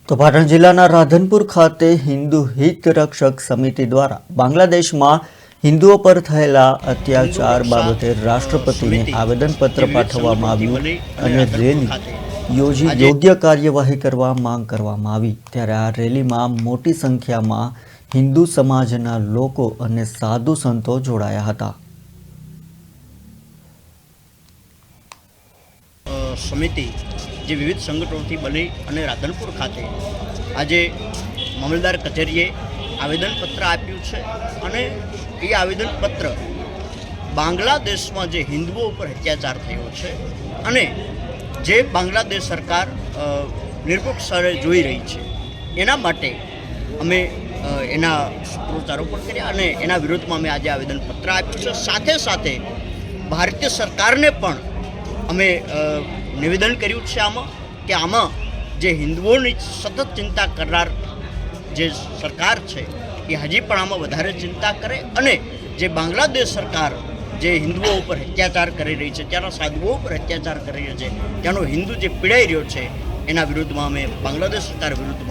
તો પાટણ જિલ્લાના રાધનપુર ખાતે હિન્દુ હિત રક્ષક સમિતિ દ્વારા બાંગ્લાદેશમાં હિન્દુઓ પર થયેલા અત્યાચાર બાબતે રાષ્ટ્રપતિને આવેદનપત્ર પાઠવવામાં આવ્યું અને રેલી યોજી યોગ્ય કાર્યવાહી કરવા માંગ કરવામાં આવી। ત્યારે આ રેલીમાં મોટી સંખ્યામાં હિન્દુ સમાજના લોકો અને સાધુ સંતો જોડાયા હતા। સમિતિ જે વિવિધ સંગઠનોથી બની અને રાધનપુર ખાતે આજે મામલતદાર કચેરીએ આવેદનપત્ર આપ્યું છે અને એ આવેદનપત્ર બાંગ્લાદેશમાં જે હિન્દુઓ ઉપર અત્યાચાર થયો છે અને જે બાંગ્લાદેશ સરકાર નિરપેક્ષરે જોઈ રહી છે એના માટે અમે એના સૂત્રોચ્ચારો પણ કર્યા અને એના વિરોધમાં અમે આજે આવેદનપત્ર આપ્યું છે। સાથે સાથે ભારતીય સરકારને પણ અમે નિવેદન કર્યું છે કે આમાં જે હિન્દુઓની સતત ચિંતા કરનાર જે સરકાર છે એ હજી પણ આમાં વધારે ચિંતા કરે અને જે બાંગ્લાદેશ સરકાર જે હિન્દુઓ ઉપર અત્યાચાર કરી રહી છે, ત્યાંના સાધુઓ ઉપર અત્યાચાર કરી રહ્યો છે, ત્યાંનો હિન્દુ જે પીડાઈ રહ્યો છે એના વિરુદ્ધમાં અમે બાંગ્લાદેશ સરકાર વિરુદ્ધમાં